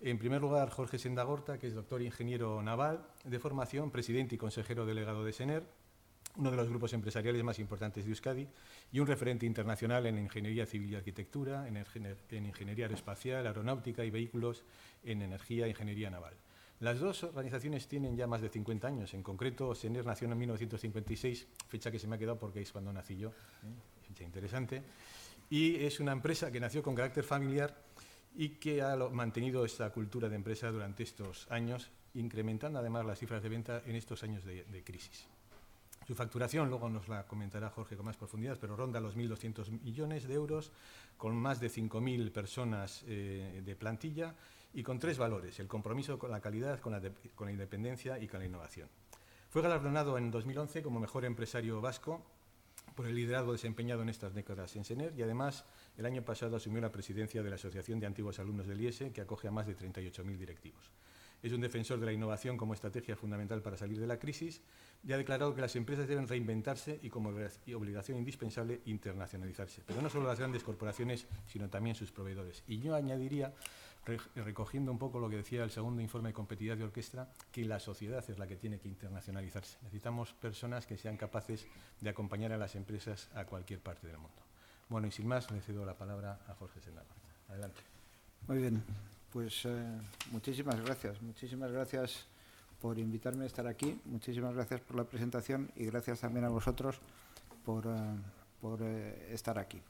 En primer lugar, Jorge Sendagorta, que es doctor ingeniero naval de formación, presidente y consejero delegado de SENER, uno de los grupos empresariales más importantes de Euskadi y un referente internacional en ingeniería civil y arquitectura, en ingeniería aeroespacial, aeronáutica y vehículos, en energía e ingeniería naval. Las dos organizaciones tienen ya más de 50 años. En concreto, SENER nació en 1956, fecha que se me ha quedado porque es cuando nací yo, fecha interesante, y es una empresa que nació con carácter familiar y que ha mantenido esta cultura de empresa durante estos años, incrementando además las cifras de venta en estos años de crisis. Su facturación, luego nos la comentará Jorge con más profundidad, pero ronda los 1.200 millones de euros, con más de 5.000 personas de plantilla y con tres valores: el compromiso con la calidad, con la independencia y con la innovación. Fue galardonado en 2011 como mejor empresario vasco por el liderazgo desempeñado en estas décadas en SENER y además el año pasado asumió la presidencia de la Asociación de Antiguos Alumnos del IESE, que acoge a más de 38.000 directivos. Es un defensor de la innovación como estrategia fundamental para salir de la crisis y ha declarado que las empresas deben reinventarse y como obligación indispensable internacionalizarse. Pero no solo las grandes corporaciones, sino también sus proveedores. Y yo añadiría, recogiendo un poco lo que decía el segundo informe de competitividad de Orquestra, que la sociedad es la que tiene que internacionalizarse. Necesitamos personas que sean capaces de acompañar a las empresas a cualquier parte del mundo. Bueno, y sin más, le cedo la palabra a Jorge Sendagorta. Adelante. Muy bien, pues muchísimas gracias por invitarme a estar aquí, muchísimas gracias por la presentación y gracias también a vosotros por estar aquí.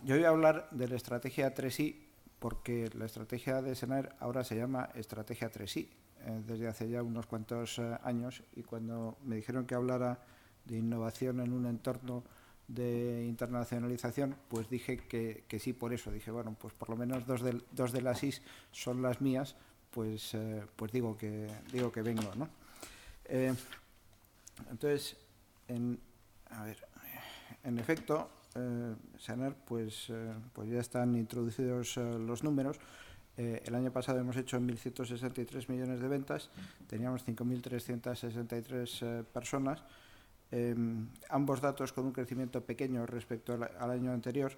Yo voy a hablar de la estrategia 3I porque la estrategia de SENER ahora se llama estrategia 3I desde hace ya unos cuantos años, y cuando me dijeron que hablara de innovación en un entorno de internacionalización, pues dije que sí por eso. Dije, bueno, pues por lo menos dos de las IS son las mías, pues digo que vengo, ¿no? Entonces, en efecto, SENER, pues ya están introducidos los números. El año pasado hemos hecho 1.163 millones de ventas, teníamos 5.363 personas, ambos datos con un crecimiento pequeño respecto al año anterior.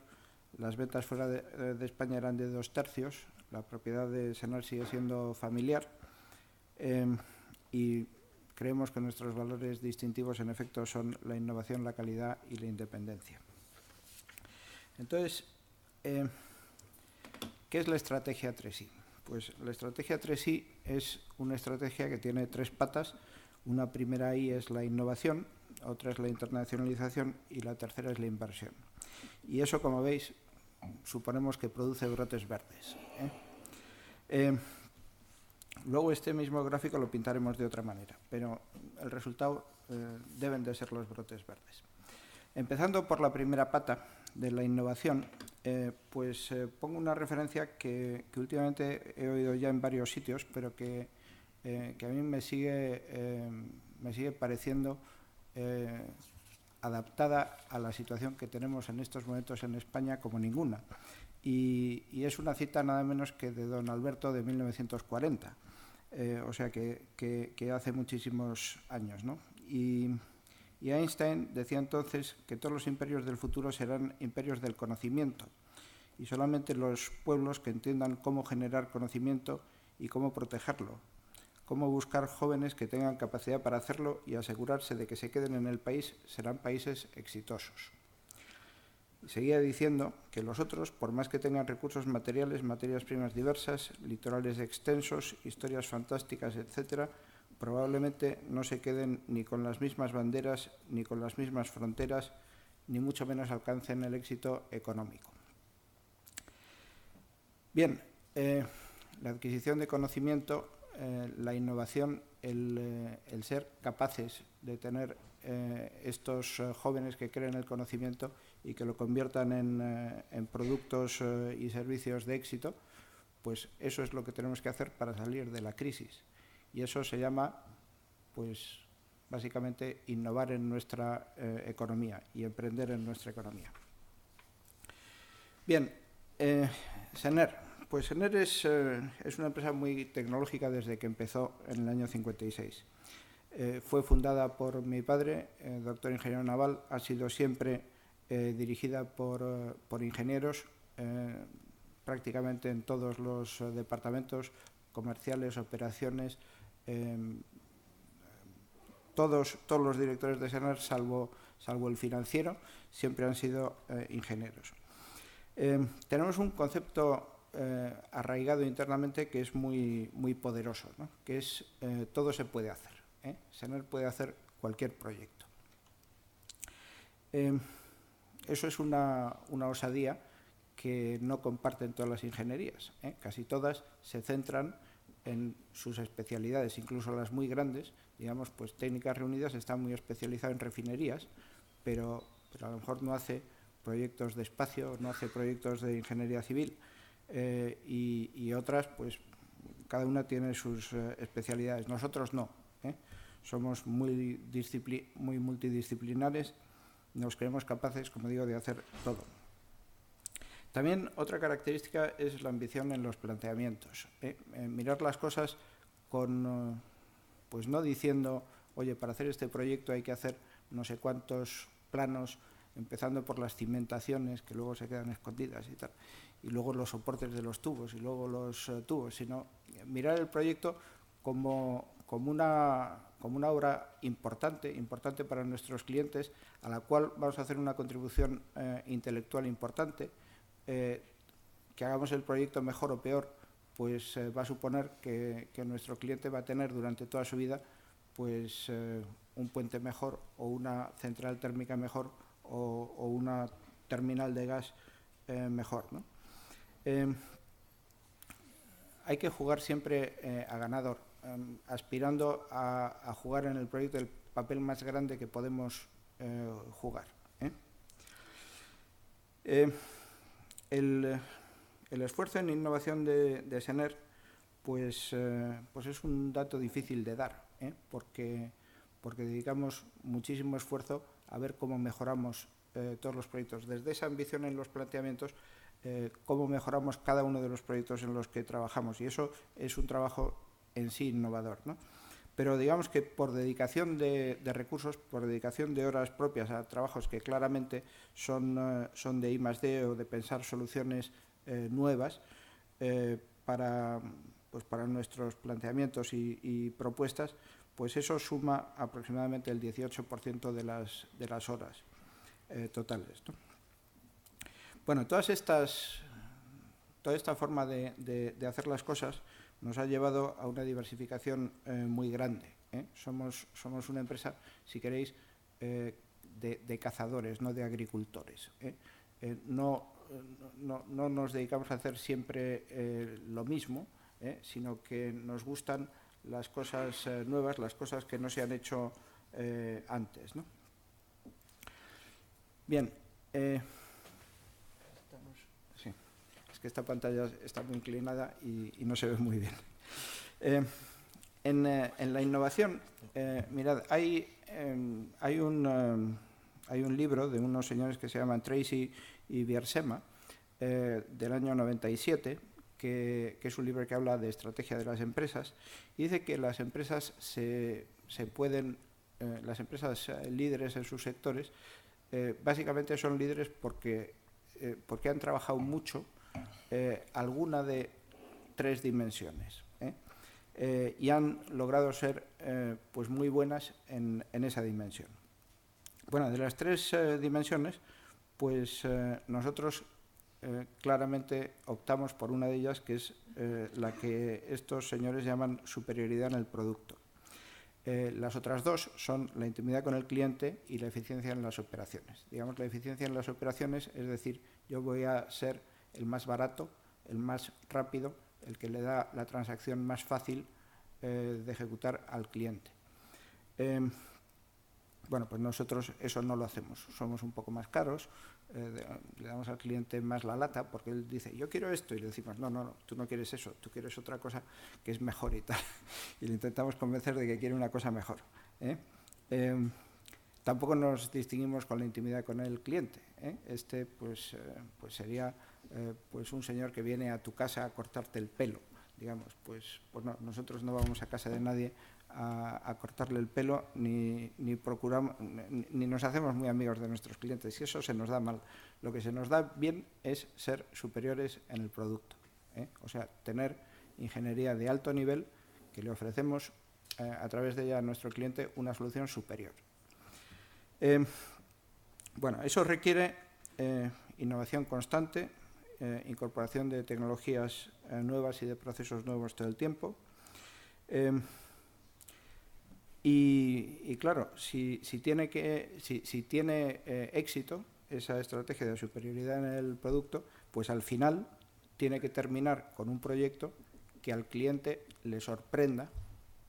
Las ventas fuera de España eran de 2/3, la propiedad de SENER sigue siendo familiar y creemos que nuestros valores distintivos en efecto son la innovación, la calidad y la independencia. Entonces, ¿qué es la estrategia 3I? Pues la estrategia 3I es una estrategia que tiene tres patas. Una primera I es la innovación, otra es la internacionalización y la tercera es la inversión. Y eso, como veis, suponemos que produce brotes verdes. Luego este mismo gráfico lo pintaremos de otra manera, pero el resultado deben de ser los brotes verdes. Empezando por la primera pata de la innovación, pongo una referencia que últimamente he oído ya en varios sitios, pero que a mí me sigue pareciendo adaptada a la situación que tenemos en estos momentos en España como ninguna. Y es una cita nada menos que de don Alberto de 1940, o sea que hace muchísimos años, ¿no? Y Einstein decía entonces que todos los imperios del futuro serán imperios del conocimiento, y solamente los pueblos que entiendan cómo generar conocimiento y cómo protegerlo, cómo buscar jóvenes que tengan capacidad para hacerlo y asegurarse de que se queden en el país, serán países exitosos. Seguía diciendo que los otros, por más que tengan recursos materiales, materias primas diversas, litorales extensos, historias fantásticas, etc., probablemente no se queden ni con las mismas banderas, ni con las mismas fronteras, ni mucho menos alcancen el éxito económico. Bien, la adquisición de conocimiento, la innovación, el ser capaces de tener estos jóvenes que creen el conocimiento y que lo conviertan en productos y servicios de éxito, pues eso es lo que tenemos que hacer para salir de la crisis. Y eso se llama, pues, básicamente innovar en nuestra economía y emprender en nuestra economía. Bien, SENER. Pues SENER es una empresa muy tecnológica desde que empezó en el año 56. Fue fundada por mi padre, doctor ingeniero naval, ha sido siempre dirigida por ingenieros, prácticamente en todos los departamentos comerciales, operaciones, todos los directores de SENER, salvo el financiero, siempre han sido ingenieros. Tenemos un concepto arraigado internamente que es muy poderoso, ¿no? Que es todo se puede hacer. SENER puede hacer cualquier proyecto. Eso es una osadía que no comparten todas las ingenierías. Casi todas se centran en sus especialidades, incluso las muy grandes. Digamos, pues Técnicas Reunidas está muy especializado en refinerías, pero a lo mejor no hace proyectos de espacio, no hace proyectos de ingeniería civil, y otras, pues cada una tiene sus especialidades. Nosotros no, somos muy multidisciplinares, nos creemos capaces, como digo, de hacer todo. También otra característica es la ambición en los planteamientos. Mirar las cosas con, pues no diciendo, oye, para hacer este proyecto hay que hacer no sé cuántos planos, empezando por las cimentaciones, que luego se quedan escondidas y tal, y luego los soportes de los tubos, y luego los tubos, sino mirar el proyecto como una obra importante para nuestros clientes, a la cual vamos a hacer una contribución intelectual importante. Que hagamos el proyecto mejor o peor, pues va a suponer que nuestro cliente va a tener durante toda su vida pues un puente mejor, o una central térmica mejor, o una terminal de gas mejor, ¿no? Hay que jugar siempre a ganador, aspirando a jugar en el proyecto el papel más grande que podemos jugar. El esfuerzo en innovación de SENER pues es un dato difícil de dar, porque dedicamos muchísimo esfuerzo a ver cómo mejoramos todos los proyectos. Desde esa ambición en los planteamientos, cómo mejoramos cada uno de los proyectos en los que trabajamos. Y eso es un trabajo en sí innovador, ¿no? Pero digamos que por dedicación de recursos, por dedicación de horas propias a trabajos que claramente son de I+D o de pensar soluciones nuevas para nuestros planteamientos y propuestas, pues eso suma aproximadamente el 18% de las horas totales, ¿no? Bueno, toda esta forma de hacer las cosas nos ha llevado a una diversificación muy grande. Somos una empresa, si queréis, de cazadores, no de agricultores. No nos dedicamos a hacer siempre lo mismo, sino que nos gustan las cosas nuevas, las cosas que no se han hecho antes, ¿no? Bien. Sí. Es que esta pantalla está muy inclinada y no se ve muy bien. En la innovación, mirad, hay un libro de unos señores que se llaman Tracy y Biersema, del año 97, que es un libro que habla de estrategia de las empresas, y dice que las empresas las empresas líderes en sus sectores, básicamente son líderes porque han trabajado mucho alguna de 3 dimensiones, y han logrado ser pues muy buenas en esa dimensión. Bueno, de las 3 dimensiones, pues nosotros claramente optamos por una de ellas, que es la que estos señores llaman superioridad en el producto. Las otras 2 son la intimidad con el cliente y la eficiencia en las operaciones. Digamos, la eficiencia en las operaciones, es decir, yo voy a ser el más barato, el más rápido, el que le da la transacción más fácil de ejecutar al cliente. Bueno, pues nosotros eso no lo hacemos, somos un poco más caros, le damos al cliente más la lata, porque él dice, yo quiero esto, y le decimos, no, tú no quieres eso, tú quieres otra cosa que es mejor y tal, y le intentamos convencer de que quiere una cosa mejor. Tampoco nos distinguimos con la intimidad con el cliente, este pues sería pues un señor que viene a tu casa a cortarte el pelo, digamos, pues no, nosotros no vamos a casa de nadie a cortarle el pelo, ni procuramos, ni nos hacemos muy amigos de nuestros clientes, y eso se nos da mal. Lo que se nos da bien es ser superiores en el producto, o sea, tener ingeniería de alto nivel que le ofrecemos a través de ella a nuestro cliente una solución superior. Bueno, eso requiere innovación constante, incorporación de tecnologías nuevas y de procesos nuevos todo el tiempo. Y claro, si tiene éxito esa estrategia de superioridad en el producto, pues al final tiene que terminar con un proyecto que al cliente le sorprenda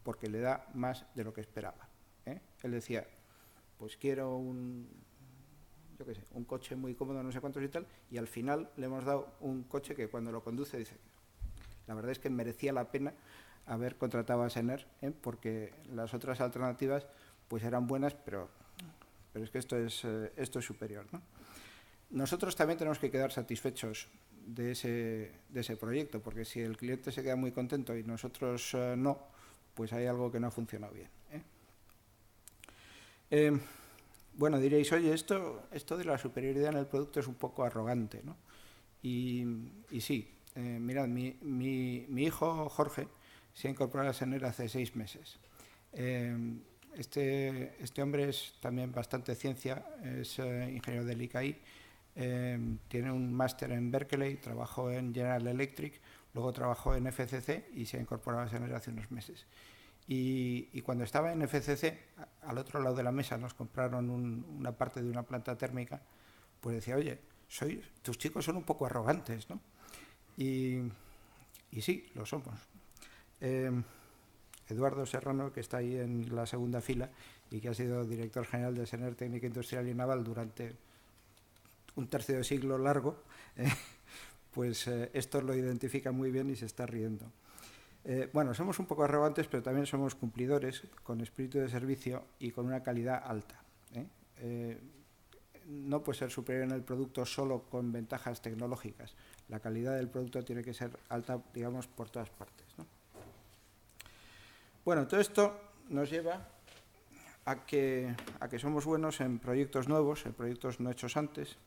porque le da más de lo que esperaba. Él decía, pues quiero un coche muy cómodo, no sé cuántos y tal, y al final le hemos dado un coche que cuando lo conduce dice, la verdad es que merecía la pena haber contratado a Sener, porque las otras alternativas pues eran buenas, pero es que esto es superior, ¿no? Nosotros también tenemos que quedar satisfechos de ese proyecto, porque si el cliente se queda muy contento y nosotros no, pues hay algo que no ha funcionado bien. Bueno, diréis, oye, esto de la superioridad en el producto es un poco arrogante, ¿no? Y sí, mirad, mi hijo Jorge se ha incorporado a Sener hace 6 meses. Este hombre es también bastante ciencia, es ingeniero del ICAI, tiene un máster en Berkeley, trabajó en General Electric, luego trabajó en FCC y se ha incorporado a Sener hace unos meses. Y cuando estaba en FCC, al otro lado de la mesa nos compraron una parte de una planta térmica, pues decía, oye, tus chicos son un poco arrogantes, ¿no? Y sí, lo somos. Eduardo Serrano, que está ahí en la segunda fila y que ha sido director general de Sener Técnica Industrial y Naval durante un tercio de siglo largo, pues esto lo identifica muy bien y se está riendo. Bueno, somos un poco arrogantes, pero también somos cumplidores, con espíritu de servicio y con una calidad alta. No puede ser superior en el producto solo con ventajas tecnológicas. La calidad del producto tiene que ser alta, digamos, por todas partes, ¿no? Bueno, todo esto nos lleva a que somos buenos en proyectos nuevos, en proyectos no hechos antes,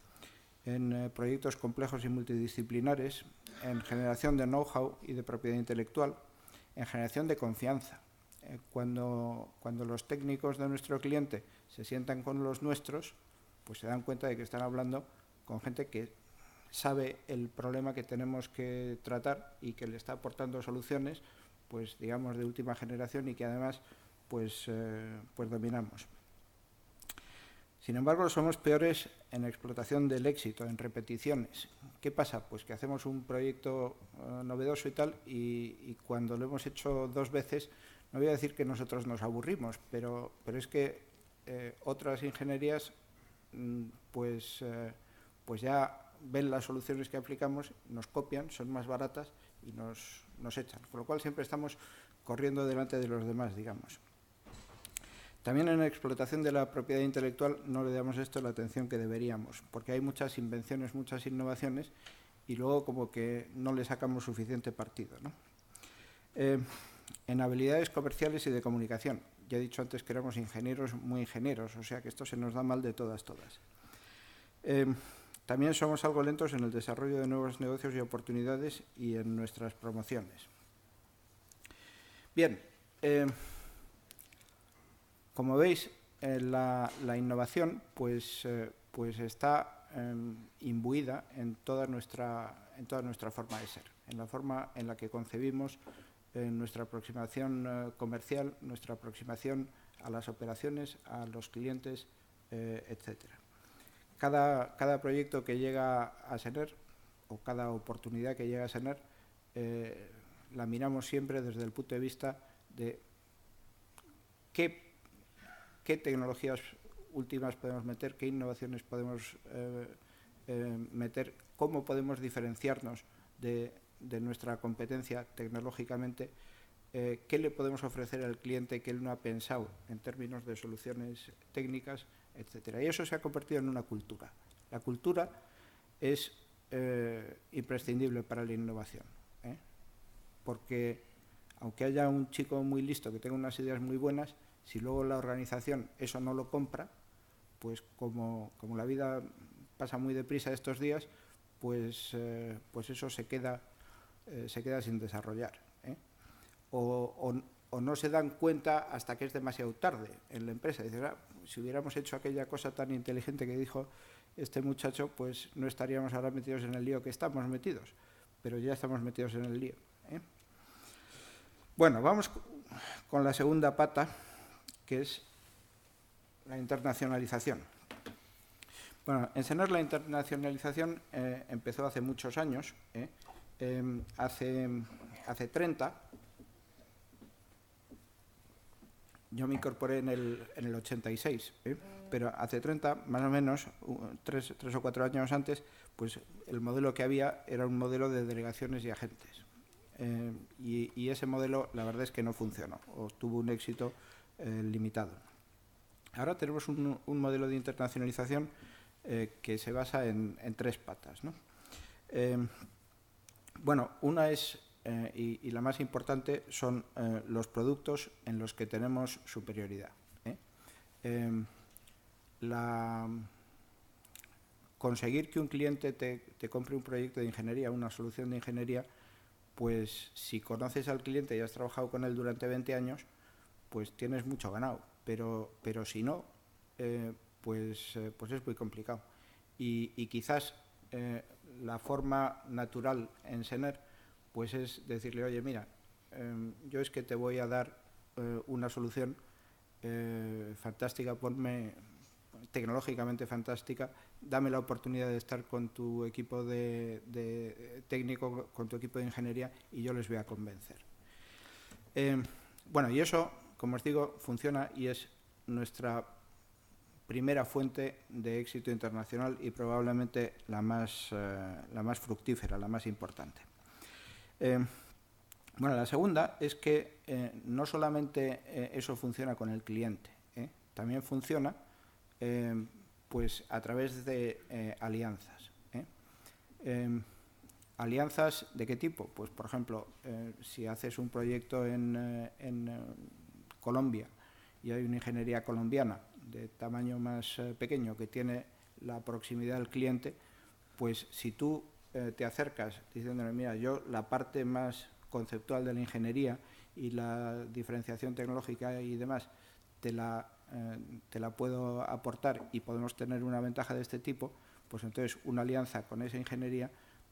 en proyectos complejos y multidisciplinares, en generación de know-how y de propiedad intelectual, en generación de confianza. Cuando los técnicos de nuestro cliente se sientan con los nuestros, pues se dan cuenta de que están hablando con gente que sabe el problema que tenemos que tratar y que le está aportando soluciones, pues digamos de última generación y que además pues dominamos. Sin embargo, somos peores en explotación del éxito, en repeticiones. ¿Qué pasa? Pues que hacemos un proyecto novedoso y tal, y cuando lo hemos hecho 2 veces, no voy a decir que nosotros nos aburrimos, pero es que otras ingenierías pues ya ven las soluciones que aplicamos, nos copian, son más baratas y nos echan. Con lo cual siempre estamos corriendo delante de los demás, digamos. También en la explotación de la propiedad intelectual no le damos esto la atención que deberíamos, porque hay muchas invenciones, muchas innovaciones, y luego como que no le sacamos suficiente partido, ¿no? En habilidades comerciales y de comunicación. Ya he dicho antes que éramos ingenieros muy ingenieros, o sea que esto se nos da mal de todas. También somos algo lentos en el desarrollo de nuevos negocios y oportunidades y en nuestras promociones. Bien, como veis, la innovación pues está imbuida en toda nuestra forma de ser, en la forma en la que concebimos nuestra aproximación comercial, nuestra aproximación a las operaciones, a los clientes, etcétera. Cada proyecto que llega a Sener, o cada oportunidad que llega a Sener, la miramos siempre desde el punto de vista de qué tecnologías últimas podemos meter, qué innovaciones podemos meter, cómo podemos diferenciarnos de nuestra competencia tecnológicamente, qué le podemos ofrecer al cliente que él no ha pensado en términos de soluciones técnicas, etcétera. Y eso se ha convertido en una cultura. La cultura es imprescindible para la innovación, porque aunque haya un chico muy listo que tenga unas ideas muy buenas, si luego la organización eso no lo compra, pues como la vida pasa muy deprisa estos días, pues eso se queda sin desarrollar, ¿eh? O no se dan cuenta hasta que es demasiado tarde en la empresa. Dices, si hubiéramos hecho aquella cosa tan inteligente que dijo este muchacho, pues no estaríamos ahora metidos en el lío que estamos metidos, pero ya estamos metidos en el lío, ¿eh? Bueno, vamos con la segunda pata, que es la internacionalización. Bueno, en Sener la internacionalización empezó hace muchos años, hace 30. Yo me incorporé en el 86, pero hace 30, más o menos, 3 o 4 años antes, pues el modelo que había era un modelo de delegaciones y agentes. Y ese modelo, la verdad es que no funcionó, o tuvo un éxito limitado. Ahora tenemos un modelo de internacionalización que se basa en 3 patas, ¿no? Bueno, una es, y la más importante, son los productos en los que tenemos superioridad, conseguir que un cliente te compre un proyecto de ingeniería, una solución de ingeniería, pues si conoces al cliente y has trabajado con él durante 20 años, pues tienes mucho ganado, pero si no, pues es muy complicado. Y quizás la forma natural en Sener pues es decirle, oye, mira, yo es que te voy a dar una solución fantástica, tecnológicamente fantástica, dame la oportunidad de estar con tu equipo de técnico, con tu equipo de ingeniería, y yo les voy a convencer. Bueno, y eso, como os digo, funciona y es nuestra primera fuente de éxito internacional y probablemente la más fructífera, la más importante. Bueno, la segunda es que no solamente eso funciona con el cliente, también funciona pues a través de alianzas. ¿Alianzas de qué tipo? Pues, por ejemplo, si haces un proyecto en Colombia y hay una ingeniería colombiana de tamaño más pequeño que tiene la proximidad del cliente, pues si tú te acercas diciéndole, mira, yo la parte más conceptual de la ingeniería y la diferenciación tecnológica y demás te la puedo aportar y podemos tener una ventaja de este tipo, pues entonces una alianza con esa ingeniería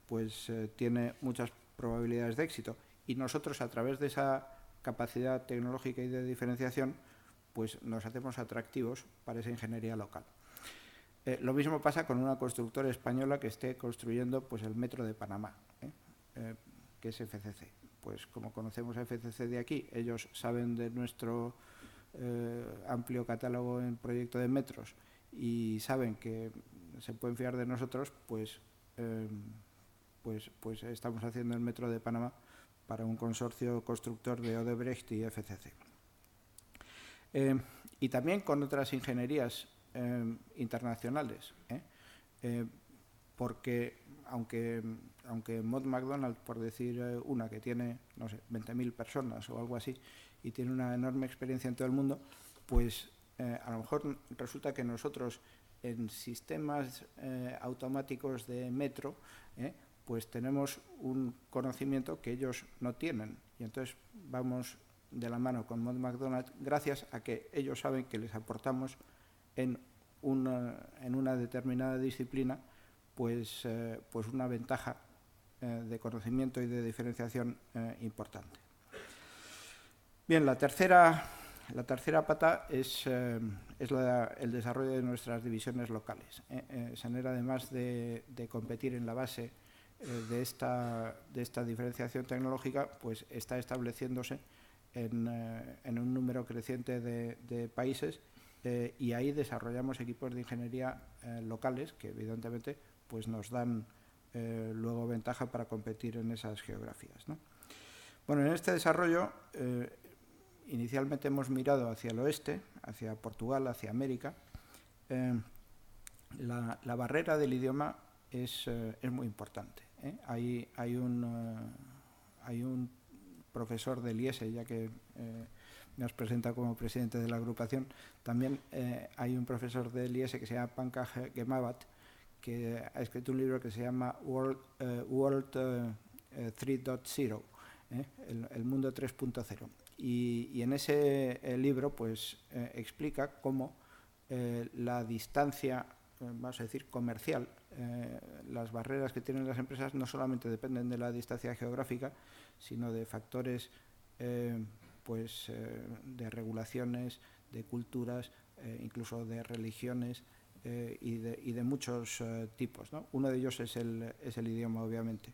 pues tiene muchas probabilidades de éxito, y nosotros a través de esa capacidad tecnológica y de diferenciación pues nos hacemos atractivos para esa ingeniería local. Lo mismo pasa con una constructora española que esté construyendo pues el metro de Panamá, que es FCC. Pues como conocemos a FCC de aquí, ellos saben de nuestro amplio catálogo en proyecto de metros y saben que se pueden fiar de nosotros, pues estamos haciendo el metro de Panamá para un consorcio constructor de Odebrecht y FCC. Y también con otras ingenierías internacionales, porque aunque Mott MacDonald, por decir una que tiene, no sé, 20.000 personas o algo así, y tiene una enorme experiencia en todo el mundo, pues a lo mejor resulta que nosotros en sistemas automáticos de metro, pues tenemos un conocimiento que ellos no tienen, y entonces vamos de la mano con Mott MacDonald gracias a que ellos saben que les aportamos en una determinada disciplina pues una ventaja de conocimiento y de diferenciación importante. Bien, la tercera pata es el desarrollo de nuestras divisiones locales. Sener, además de competir en la base de esta diferenciación tecnológica, pues está estableciéndose en un número creciente de países, y ahí desarrollamos equipos de ingeniería locales que evidentemente pues nos dan luego ventaja para competir en esas geografías, ¿no? Bueno, en este desarrollo inicialmente hemos mirado hacia el oeste, hacia Portugal, hacia América. La barrera del idioma es muy importante, Hay un profesor del IESE, ya que me has presentado como presidente de la agrupación, también hay un profesor del IESE que se llama Pankaj Gemavat, que ha escrito un libro que se llama World 3.0, el mundo 3.0. Y en ese libro pues explica cómo la distancia, vamos a decir, comercial, las barreras que tienen las empresas no solamente dependen de la distancia geográfica, sino de factores de regulaciones, de culturas, incluso de religiones y de muchos tipos, ¿no? Uno de ellos es el idioma, obviamente.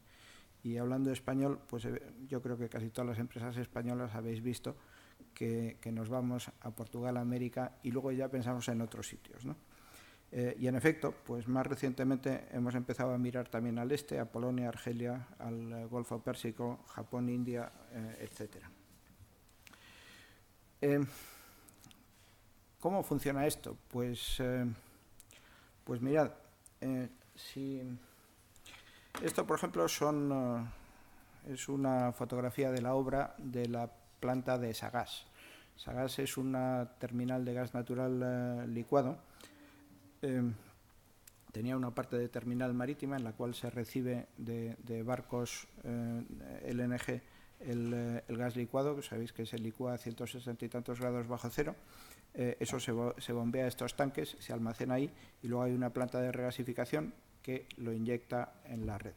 Y hablando de español, pues yo creo que casi todas las empresas españolas habéis visto que nos vamos a Portugal, América, y luego ya pensamos en otros sitios, ¿no? Y en efecto, pues más recientemente hemos empezado a mirar también al este, a Polonia, Argelia, al Golfo Pérsico, Japón, India, etcétera. ¿Cómo funciona esto? Pues mirad, si esto, por ejemplo, es una fotografía de la obra de la planta de Sagás. Sagás es una terminal de gas natural licuado. Tenía una parte de terminal marítima en la cual se recibe de barcos LNG el gas licuado, que sabéis que se licúa a 160 y tantos grados bajo cero. Eso se bombea a estos tanques, se almacena ahí y luego hay una planta de regasificación que lo inyecta en la red.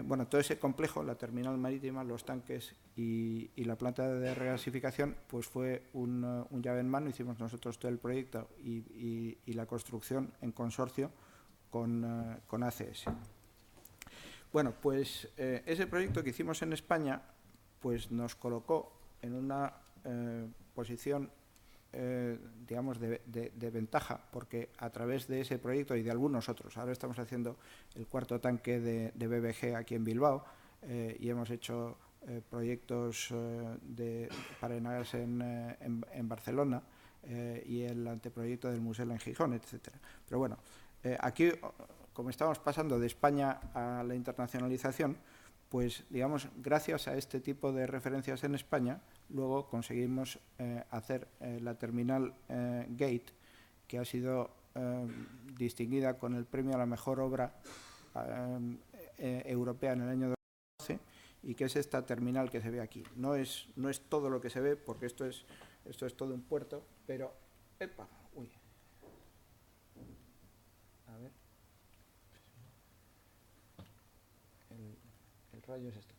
Bueno, todo ese complejo, la terminal marítima, los tanques y la planta de regasificación, pues fue un llave en mano. Hicimos nosotros todo el proyecto y la construcción en consorcio con ACS. Bueno, pues ese proyecto que hicimos en España pues nos colocó en una posición digamos de ventaja, porque a través de ese proyecto y de algunos otros, ahora estamos haciendo el cuarto tanque de BBG aquí en Bilbao y hemos hecho proyectos para Enagas en Barcelona y el anteproyecto del Musel en Gijón, etcétera. Pero bueno, aquí, como estamos pasando de España a la internacionalización, pues digamos, gracias a este tipo de referencias en España, luego conseguimos hacer la terminal Gate, que ha sido distinguida con el premio a la mejor obra europea en el año 2012, y que es esta terminal que se ve aquí. No es todo lo que se ve, porque esto es todo un puerto, pero... ¡Epa! Uy. A ver. El rayo es esto.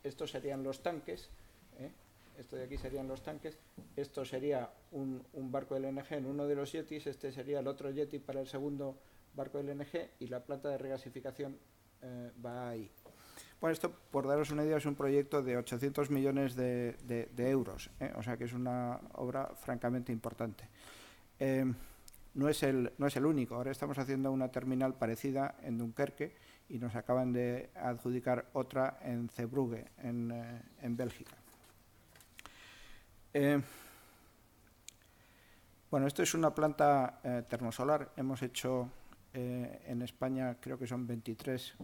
Estos serían los tanques. Esto de aquí serían los tanques. Esto sería un barco LNG en uno de los yetis. Este sería el otro yeti para el segundo barco LNG y la planta de regasificación va ahí. Bueno, esto, por daros una idea, es un proyecto de 800 millones de euros, o sea que es una obra francamente importante. No es el único. Ahora estamos haciendo una terminal parecida en Dunkerque y nos acaban de adjudicar otra en Zeebrugge, en Bélgica. Bueno, esto es una planta termosolar. Hemos hecho en España, creo que son 23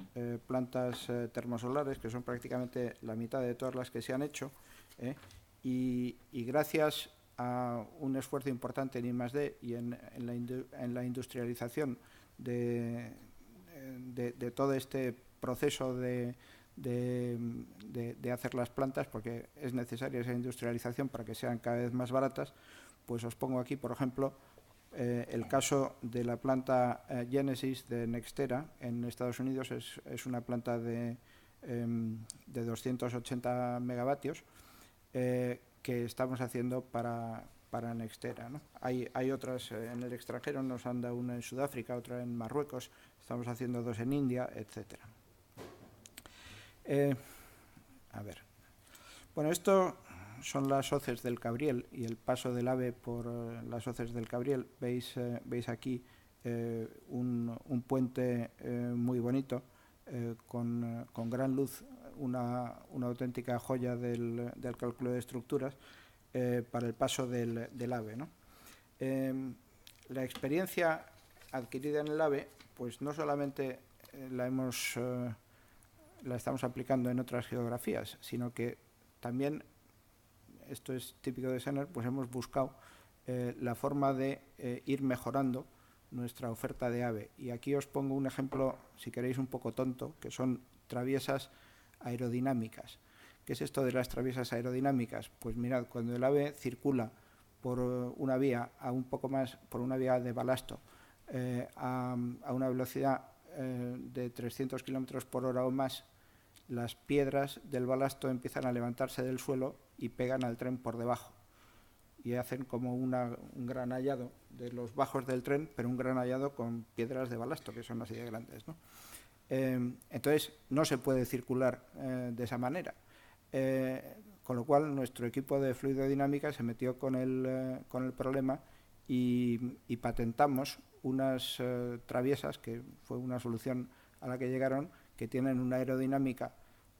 plantas termosolares, que son prácticamente la mitad de todas las que se han hecho, y gracias a un esfuerzo importante en I+D y en la industrialización de todo este proceso de hacer las plantas, porque es necesaria esa industrialización para que sean cada vez más baratas, pues os pongo aquí, por ejemplo, el caso de la planta Genesis de Nextera en Estados Unidos. Es una planta de 280 megavatios que estamos haciendo para Nextera, ¿no? Hay otras en el extranjero, nos han dado una en Sudáfrica, otra en Marruecos, estamos haciendo dos en India, etcétera. A ver. Bueno, esto son las hoces del Cabriel y el paso del AVE por las hoces del Cabriel. Veis aquí un puente muy bonito con gran luz, una auténtica joya del cálculo de estructuras para el paso del AVE, ¿no? La experiencia adquirida en el AVE, pues no solamente la hemos la estamos aplicando en otras geografías, sino que también, esto es típico de SENER, pues hemos buscado la forma de ir mejorando nuestra oferta de AVE. Y aquí os pongo un ejemplo, si queréis, un poco tonto, que son traviesas aerodinámicas. ¿Qué es esto de las traviesas aerodinámicas? Pues mirad, cuando el AVE circula por una vía por una vía de balasto a una velocidad de 300 km por hora o más, las piedras del balasto empiezan a levantarse del suelo y pegan al tren por debajo y hacen como un granallado de los bajos del tren, pero un granallado con piedras de balasto, que son así de grandes, ¿no? Entonces no se puede circular de esa manera, con lo cual nuestro equipo de fluidodinámica se metió con el problema y patentamos unas traviesas, que fue una solución a la que llegaron, que tienen una aerodinámica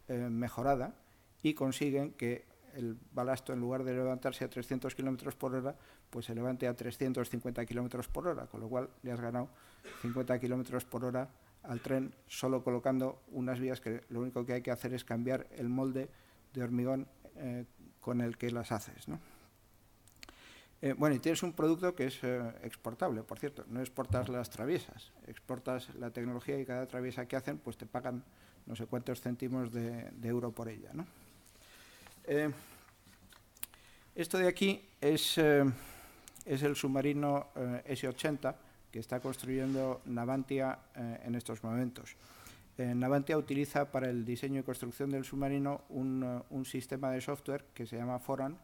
mejorada y consiguen que el balasto, en lugar de levantarse a 300 km por hora, pues se levante a 350 km por hora, con lo cual le has ganado 50 km por hora al tren, solo colocando unas vías que lo único que hay que hacer es cambiar el molde de hormigón con el que las haces, ¿no? Bueno, y tienes un producto que es exportable, por cierto. No exportas las traviesas, exportas la tecnología, y cada traviesa que hacen pues te pagan no sé cuántos céntimos de euro por ella, ¿no? Esto de aquí es el submarino S-80 que está construyendo Navantia en estos momentos. Navantia utiliza para el diseño y construcción del submarino un sistema de software que se llama Foran,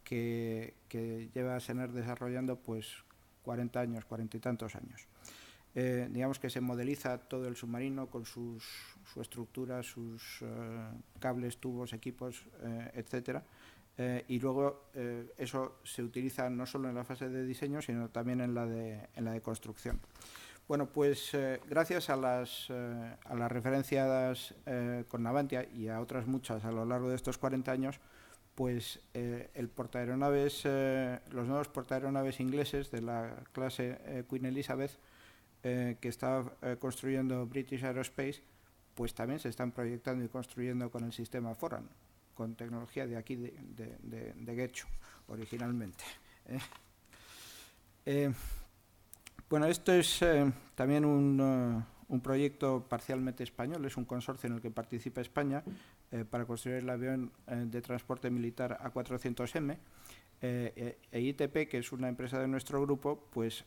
que lleva SENER desarrollando pues 40 años, 40 y tantos años. Digamos que se modeliza todo el submarino con su estructura, sus cables, tubos, equipos, etcétera. Y luego eso se utiliza no solo en la fase de diseño, sino también en la de construcción. Bueno, pues gracias a las referencias con Navantia y a otras muchas a lo largo de estos 40 años, pues el portaaeronaves, los nuevos portaaeronaves ingleses de la clase Queen Elizabeth, que está construyendo British Aerospace, pues también se están proyectando y construyendo con el sistema Foran, con tecnología de aquí, de Guecho, originalmente. Bueno, esto es también un proyecto parcialmente español, es un consorcio en el que participa España para construir el avión de transporte militar A400M. ITP, que es una empresa de nuestro grupo, pues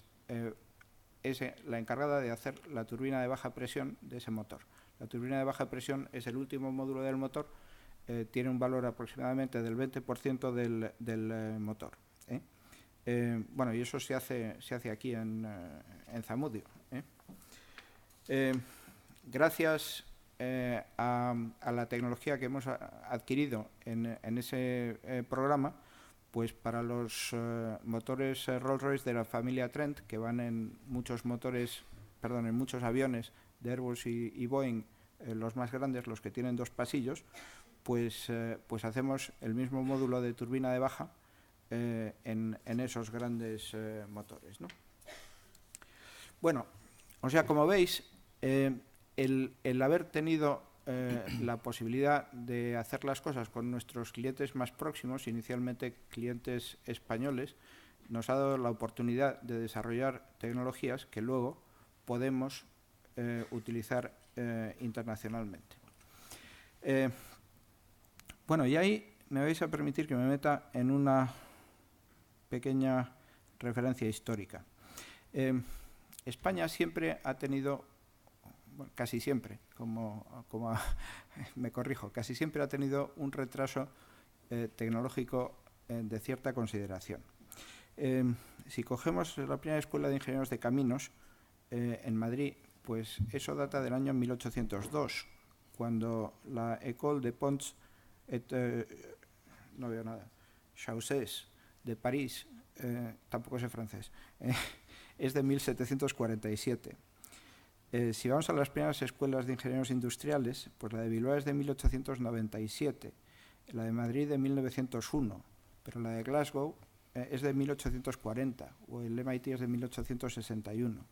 es la encargada de hacer la turbina de baja presión de ese motor. La turbina de baja presión es el último módulo del motor, tiene un valor aproximadamente del 20% del motor. Bueno, y eso se hace aquí en Zamudio. Gracias a la tecnología que hemos adquirido en ese programa, pues para los motores Rolls-Royce de la familia Trent, que van en muchos aviones de Airbus y Boeing, los más grandes, los que tienen 2 pasillos, pues hacemos el mismo módulo de turbina de baja en esos grandes motores, ¿no? Bueno, o sea, como veis, el haber tenido la posibilidad de hacer las cosas con nuestros clientes más próximos, inicialmente clientes españoles, nos ha dado la oportunidad de desarrollar tecnologías que luego podemos utilizar internacionalmente. Bueno, y ahí me vais a permitir que me meta en una pequeña referencia histórica. España siempre ha tenido, bueno, casi siempre, me corrijo, casi siempre ha tenido un retraso tecnológico de cierta consideración. Si cogemos la primera escuela de ingenieros de caminos en Madrid, pues eso data del año 1802, cuando la École de Ponts no veo nada, Chaussées de París, tampoco sé francés, es de 1747. Si vamos a las primeras escuelas de ingenieros industriales, pues la de Bilbao es de 1897, la de Madrid de 1901, pero la de Glasgow es de 1840, o el MIT es de 1861.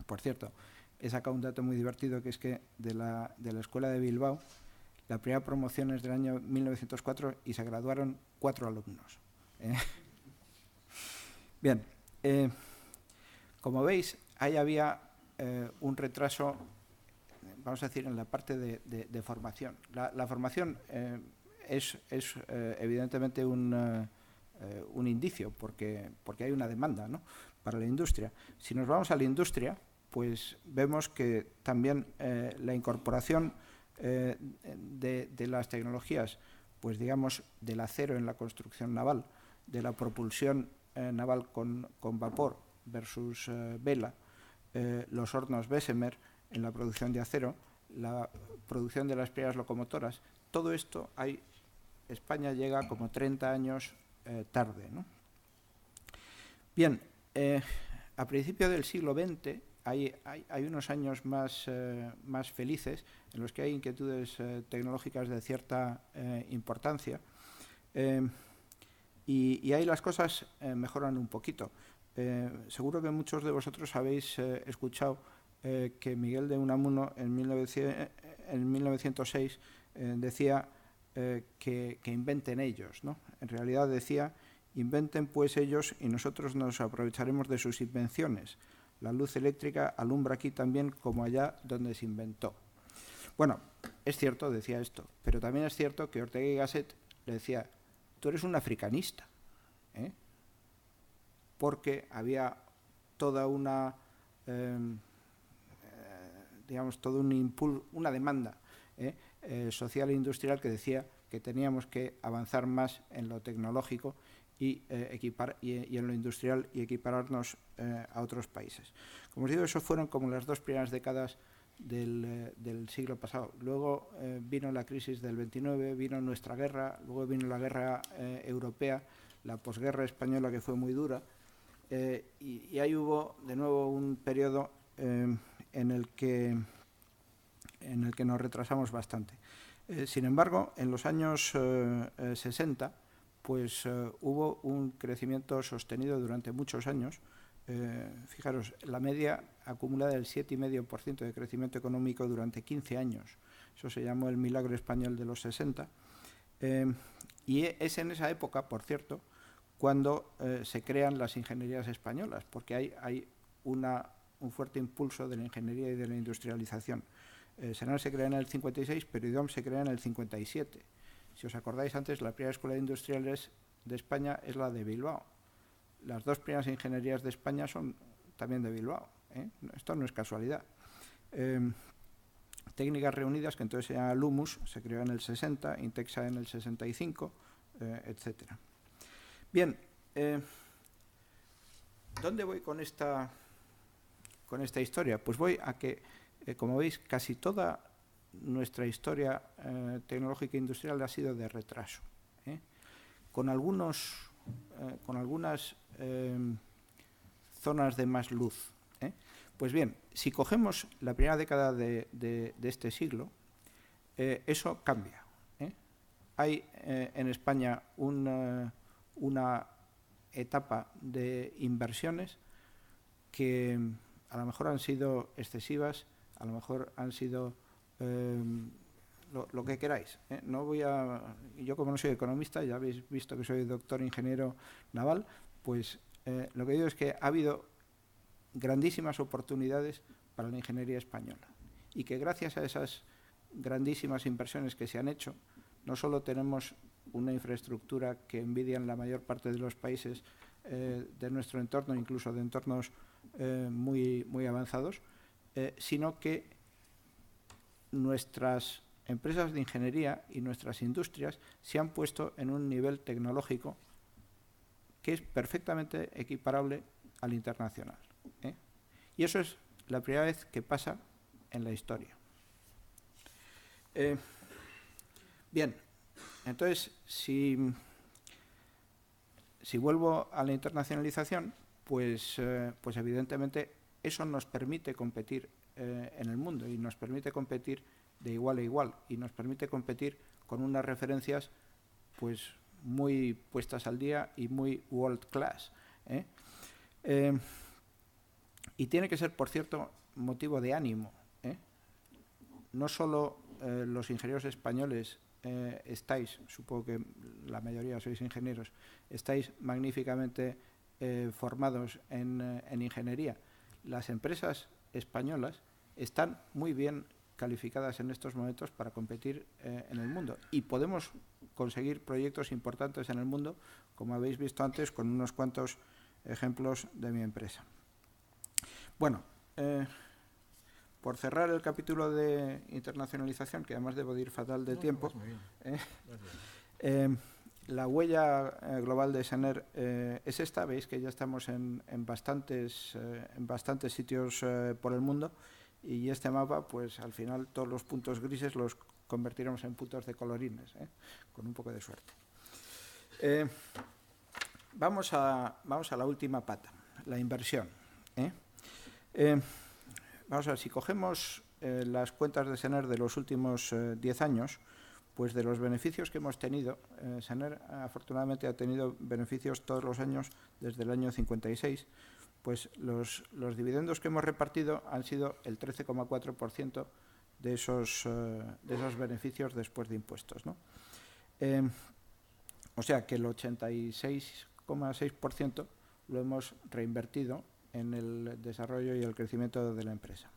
Por cierto, he sacado un dato muy divertido, que es que de la Escuela de Bilbao, la primera promoción es del año 1904 y se graduaron 4 alumnos. Bien, como veis, ahí había un retraso, vamos a decir, en la parte de formación. La formación es evidentemente un indicio, porque hay una demanda, ¿no?, para la industria. Si nos vamos a la industria, pues vemos que también la incorporación de las tecnologías, pues digamos, del acero en la construcción naval, de la propulsión naval con vapor versus vela, los hornos Bessemer en la producción de acero, la producción de las primeras locomotoras, todo esto España llega como 30 años tarde, ¿no? Bien, a principios del siglo XX hay unos años más felices en los que hay inquietudes tecnológicas de cierta importancia y ahí las cosas mejoran un poquito. Seguro que muchos de vosotros habéis escuchado que Miguel de Unamuno en 1906 decía que inventen ellos, ¿no? En realidad decía: inventen pues ellos y nosotros nos aprovecharemos de sus invenciones. La luz eléctrica alumbra aquí también como allá donde se inventó. Bueno, es cierto, decía esto, pero también es cierto que Ortega y Gasset le decía: tú eres un africanista, ¿eh? Porque había toda una, digamos, todo un impulso, una demanda social e industrial que decía que teníamos que avanzar más en lo tecnológico y en lo industrial y equipararnos a otros países. Como os digo, eso fueron como las 2 primeras décadas del siglo pasado. Luego vino la crisis del 29, vino nuestra guerra, luego vino la guerra europea, la posguerra española, que fue muy dura, y ahí hubo de nuevo un periodo en el que nos retrasamos bastante. Sin embargo, en los años 60, pues hubo un crecimiento sostenido durante muchos años. Fijaros, la media acumulada del 7,5% de crecimiento económico durante 15 años. Eso se llamó el milagro español de los 60. Y es en esa época, por cierto, cuando se crean las ingenierías españolas, porque hay un fuerte impulso de la ingeniería y de la industrialización. Senar se crea en el 56, pero IDOM se crea en el 57. Si os acordáis antes, la primera escuela de industriales de España es la de Bilbao. Las 2 primeras ingenierías de España son también de Bilbao, ¿eh? Esto no es casualidad. Técnicas Reunidas, que entonces se llama LUMUS, se creó en el 60, Intexa en el 65, etc. Bien, ¿dónde voy con esta historia? Pues voy a que, como veis, casi toda nuestra historia tecnológica e industrial ha sido de retraso, con algunas zonas de más luz. Pues bien, si cogemos la primera década de este siglo, eso cambia. Hay en España una etapa de inversiones que a lo mejor han sido excesivas, a lo mejor han sido lo que queráis. No yo, como no soy economista, ya habéis visto que soy doctor ingeniero naval, pues lo que digo es que ha habido grandísimas oportunidades para la ingeniería española y que gracias a esas grandísimas inversiones que se han hecho, no solo tenemos una infraestructura que envidian la mayor parte de los países de nuestro entorno, incluso de entornos muy avanzados, sino que nuestras empresas de ingeniería y nuestras industrias se han puesto en un nivel tecnológico que es perfectamente equiparable al internacional. Y eso es la primera vez que pasa en la historia. Bien, entonces, si vuelvo a la internacionalización, pues evidentemente eso nos permite competir en el mundo y nos permite competir de igual a igual y nos permite competir con unas referencias pues muy puestas al día y muy world class. Y tiene que ser, por cierto, motivo de ánimo, ¿eh? No solo los ingenieros españoles estáis, supongo que la mayoría sois ingenieros, estáis magníficamente formados en ingeniería. Las empresas españolas están muy bien calificadas en estos momentos para competir en el mundo y podemos conseguir proyectos importantes en el mundo, como habéis visto antes con unos cuantos ejemplos de mi empresa. Bueno, por cerrar el capítulo de internacionalización, que además debo de ir fatal de tiempo, la huella global de SENER es esta. Veis que ya estamos en bastantes sitios por el mundo, y este mapa, pues al final todos los puntos grises los convertiremos en puntos de colorines, con un poco de suerte. Vamos a la última pata, la inversión. Vamos a ver, si cogemos las cuentas de SENER de los últimos 10 años, pues de los beneficios que hemos tenido, SENER afortunadamente ha tenido beneficios todos los años desde el año 56, pues los dividendos que hemos repartido han sido el 13,4% de esos beneficios después de impuestos, ¿no? O sea que el 86,6% lo hemos reinvertido en el desarrollo y el crecimiento de la empresa.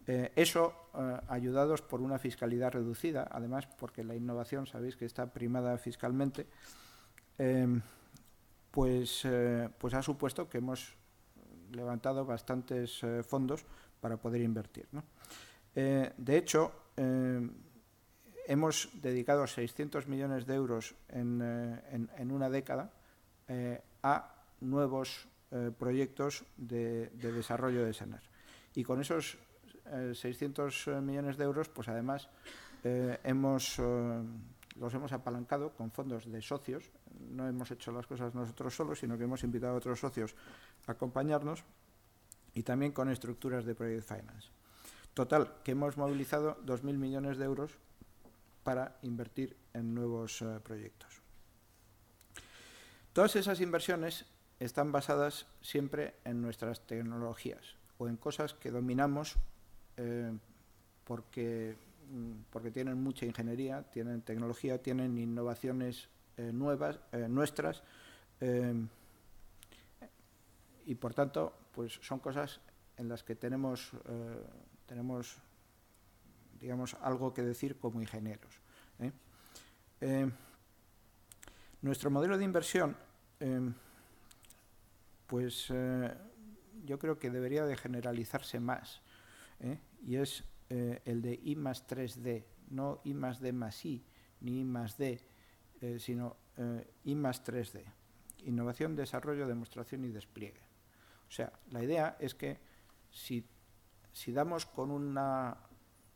Eso ayudados por una fiscalidad reducida, además porque la innovación, sabéis que está primada fiscalmente, pues ha supuesto que hemos levantado bastantes fondos para poder invertir, ¿no? De hecho, hemos dedicado 600 millones de euros en una década a nuevos proyectos de desarrollo de SENER. Y con esos 600 millones de euros, pues además los hemos apalancado con fondos de socios. No hemos hecho las cosas nosotros solos, sino que hemos invitado a otros socios a acompañarnos, y también con estructuras de Project Finance. Total, que hemos movilizado 2.000 millones de euros para invertir en nuevos proyectos. Todas esas inversiones están basadas siempre en nuestras tecnologías o en cosas que dominamos porque tienen mucha ingeniería, tienen tecnología, tienen innovaciones nuevas, nuestras, y por tanto pues son cosas en las que tenemos digamos algo que decir como ingenieros. Nuestro modelo de inversión yo creo que debería de generalizarse más, y es el de I más 3D, no I más D más I, ni I más D, sino I más 3D, innovación, desarrollo, demostración y despliegue. O sea, la idea es que si damos con una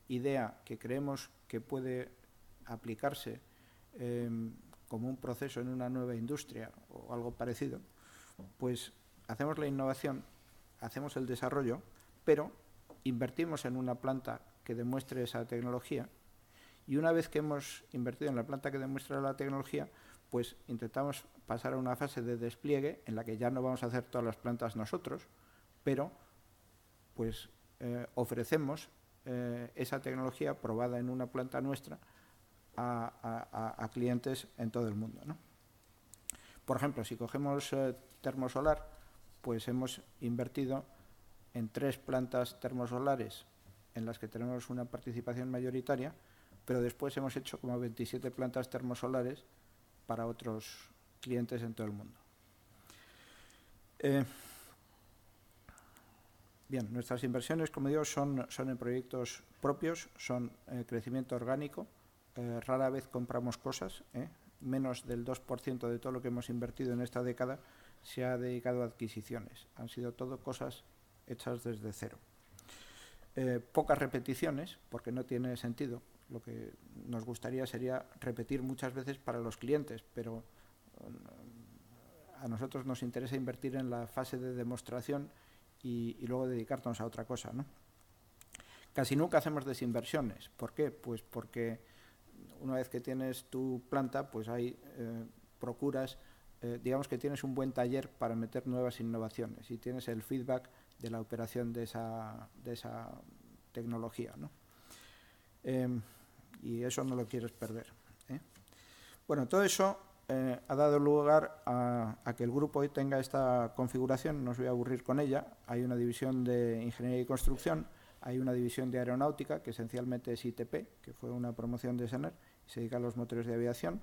idea que creemos que puede aplicarse como un proceso en una nueva industria o algo parecido, pues hacemos la innovación, hacemos el desarrollo, pero invertimos en una planta que demuestre esa tecnología, y una vez que hemos invertido en la planta que demuestra la tecnología, pues intentamos pasar a una fase de despliegue en la que ya no vamos a hacer todas las plantas nosotros, pero pues ofrecemos esa tecnología probada en una planta nuestra a clientes en todo el mundo, ¿no? Por ejemplo, si cogemos termosolar, pues hemos invertido en 3 plantas termosolares en las que tenemos una participación mayoritaria, pero después hemos hecho como 27 plantas termosolares para otros clientes en todo el mundo. Bien, nuestras inversiones, como digo, son en proyectos propios, son crecimiento orgánico. Rara vez compramos cosas, menos del 2% de todo lo que hemos invertido en esta década se ha dedicado a adquisiciones. Han sido todo cosas hechas desde cero. Pocas repeticiones, porque no tiene sentido. Lo que nos gustaría sería repetir muchas veces para los clientes, pero a nosotros nos interesa invertir en la fase de demostración y luego dedicarnos a otra cosa, ¿no? Casi nunca hacemos desinversiones. ¿Por qué? Pues porque una vez que tienes tu planta, pues hay procuras, digamos que tienes un buen taller para meter nuevas innovaciones y tienes el feedback la operación de esa tecnología, ¿no? Y eso no lo quieres perder, ¿eh? Bueno, todo eso ha dado lugar a que el grupo hoy tenga esta configuración. No os voy a aburrir con ella. Hay una división de Ingeniería y Construcción, hay una división de Aeronáutica, que esencialmente es ITP, que fue una promoción de SENER, y se dedica a los motores de aviación,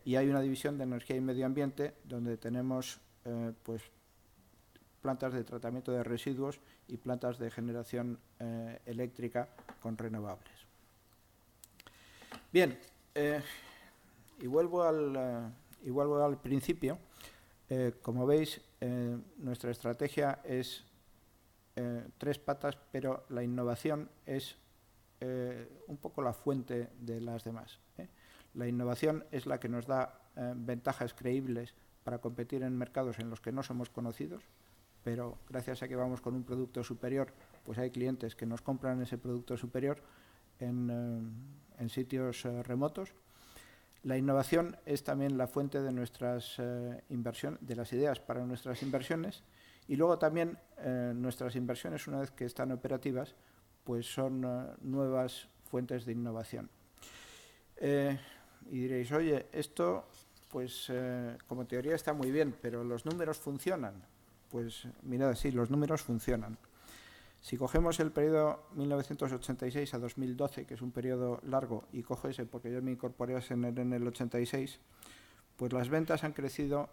y hay una división de Energía y Medio Ambiente, donde tenemos pues, plantas de tratamiento de residuos y plantas de generación eléctrica con renovables. Bien, y vuelvo al principio. Como veis, nuestra estrategia es tres patas, pero la innovación es un poco la fuente de las demás, ¿eh? La innovación es la que nos da ventajas creíbles para competir en mercados en los que no somos conocidos, pero gracias a que vamos con un producto superior, pues hay clientes que nos compran ese producto superior en sitios remotos. La innovación es también la fuente de nuestras inversiones, de las ideas para nuestras inversiones, y luego también nuestras inversiones, una vez que están operativas, pues son nuevas fuentes de innovación. Y diréis, oye, esto pues como teoría está muy bien, pero ¿los números funcionan? Pues mirad, sí, los números funcionan. Si cogemos el periodo 1986 a 2012, que es un periodo largo, y cojo ese porque yo me incorporé a SENER en el 86, pues las ventas han crecido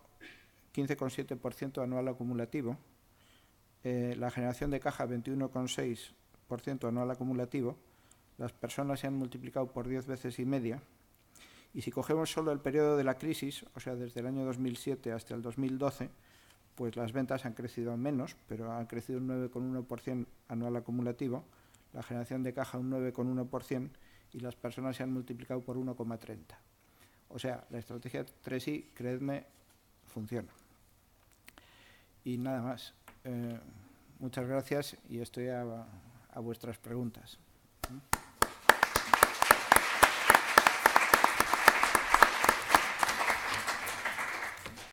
15,7% anual acumulativo, la generación de caja 21,6% anual acumulativo, las personas se han multiplicado por 10 veces y media, y si cogemos solo el periodo de la crisis, o sea, desde el año 2007 hasta el 2012, pues las ventas han crecido menos, pero han crecido un 9,1% anual acumulativo, la generación de caja un 9,1% y las personas se han multiplicado por 1,30. O sea, la estrategia 3I, creedme, funciona. Y nada más. Muchas gracias y estoy a vuestras preguntas.